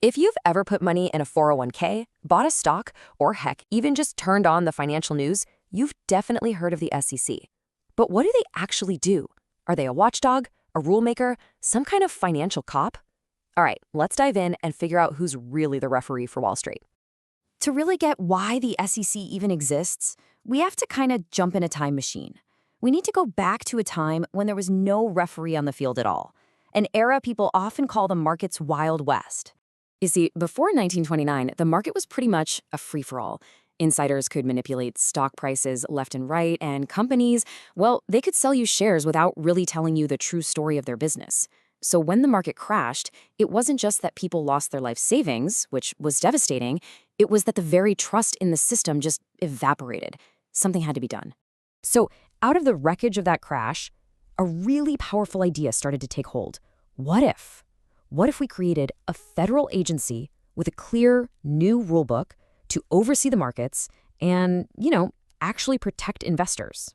If you've ever put money in a 401k, bought a stock, or heck, even just turned on the financial news, you've definitely heard of the SEC. But what do they actually do? Are they a watchdog, a rule maker, some kind of financial cop? All right, let's dive in and figure out who's really the referee for Wall Street. To really get why the SEC even exists, we have to kind of jump in a time machine. We need to go back to a time when there was no referee on the field at all, an era people often call the market's Wild West. You see, before 1929, the market was pretty much a free-for-all. Insiders could manipulate stock prices left and right, and companies, well, they could sell you shares without really telling you the true story of their business. So when the market crashed, it wasn't just that people lost their life savings, which was devastating, it was that the very trust in the system just evaporated. Something had to be done. So out of the wreckage of that crash, a really powerful idea started to take hold. What if? What if we created a federal agency with a clear, new rulebook to oversee the markets and, actually protect investors?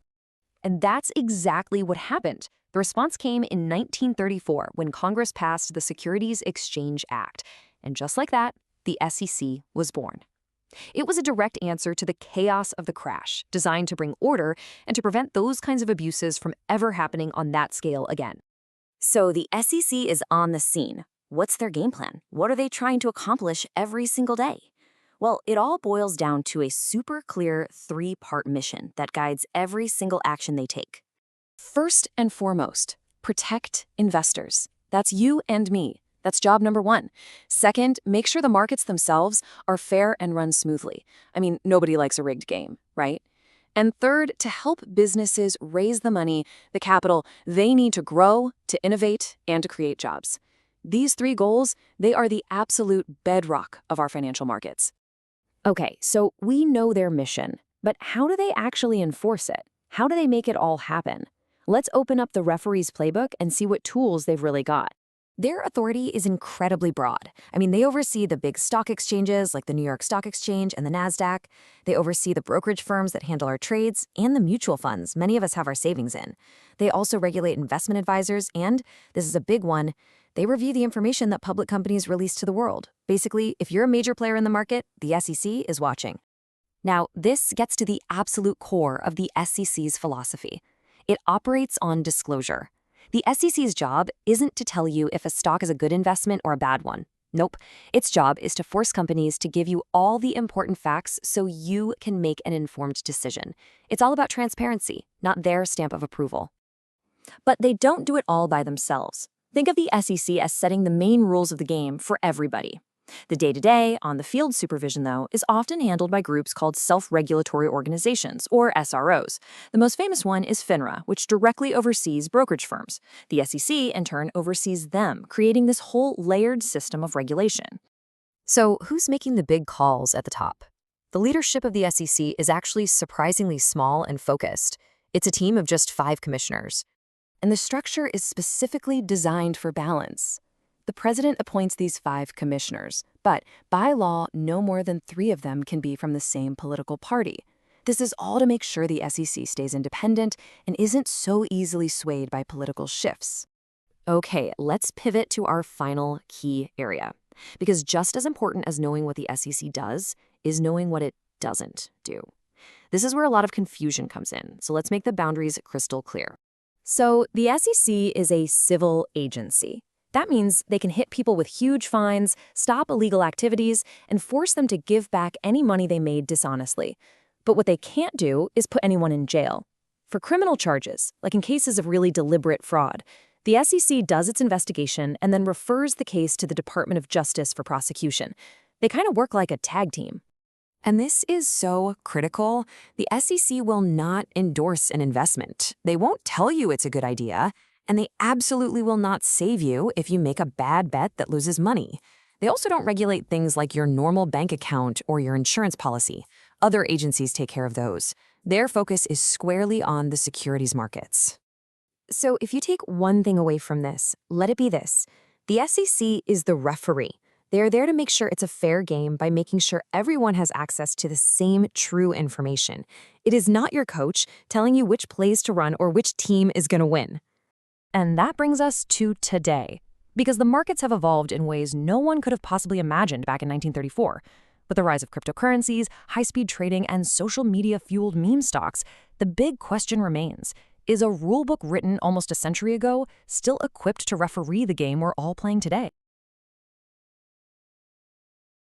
And that's exactly what happened. The response came in 1934 when Congress passed the Securities Exchange Act. And just like that, the SEC was born. It was a direct answer to the chaos of the crash, designed to bring order and to prevent those kinds of abuses from ever happening on that scale again. So the SEC is on the scene. What's their game plan? What are they trying to accomplish every single day? Well, it all boils down to a super clear three-part mission that guides every single action they take. First and foremost, protect investors. That's you and me. That's job number one. Second, make sure the markets themselves are fair and run smoothly. I mean, nobody likes a rigged game, right? And third, to help businesses raise the money, the capital they need to grow, to innovate, and to create jobs. These three goals, they are the absolute bedrock of our financial markets. Okay, so we know their mission, but how do they actually enforce it? How do they make it all happen? Let's open up the referee's playbook and see what tools they've really got. Their authority is incredibly broad. I mean, they oversee the big stock exchanges like the New York Stock Exchange and the NASDAQ. They oversee the brokerage firms that handle our trades and the mutual funds many of us have our savings in. They also regulate investment advisors and, this is a big one, they review the information that public companies release to the world. Basically, if you're a major player in the market, the SEC is watching. Now, this gets to the absolute core of the SEC's philosophy. It operates on disclosure. The SEC's job isn't to tell you if a stock is a good investment or a bad one. Nope. Its job is to force companies to give you all the important facts so you can make an informed decision. It's all about transparency, not their stamp of approval. But they don't do it all by themselves. Think of the SEC as setting the main rules of the game for everybody. The day-to-day, on-the-field supervision, though, is often handled by groups called self-regulatory organizations, or SROs. The most famous one is FINRA, which directly oversees brokerage firms. The SEC, in turn, oversees them, creating this whole layered system of regulation. So who's making the big calls at the top? The leadership of the SEC is actually surprisingly small and focused. It's a team of just 5 commissioners. And the structure is specifically designed for balance. The president appoints these 5 commissioners, but by law, no more than 3 of them can be from the same political party. This is all to make sure the SEC stays independent and isn't so easily swayed by political shifts. Okay, let's pivot to our final key area, because just as important as knowing what the SEC does is knowing what it doesn't do. This is where a lot of confusion comes in, so let's make the boundaries crystal clear. So the SEC is a civil agency. That means they can hit people with huge fines, stop illegal activities, and force them to give back any money they made dishonestly. But what they can't do is put anyone in jail. For criminal charges, like in cases of really deliberate fraud, the SEC does its investigation and then refers the case to the Department of Justice for prosecution. They kind of work like a tag team. And this is so critical. The SEC will not endorse an investment. They won't tell you it's a good idea. And they absolutely will not save you if you make a bad bet that loses money. They also don't regulate things like your normal bank account or your insurance policy. Other agencies take care of those. Their focus is squarely on the securities markets. So if you take one thing away from this, let it be this. The SEC is the referee. They're there to make sure it's a fair game by making sure everyone has access to the same true information. It is not your coach telling you which plays to run or which team is going to win. And that brings us to today. Because the markets have evolved in ways no one could have possibly imagined back in 1934. With the rise of cryptocurrencies, high-speed trading, and social media-fueled meme stocks, the big question remains, is a rulebook written almost a century ago still equipped to referee the game we're all playing today?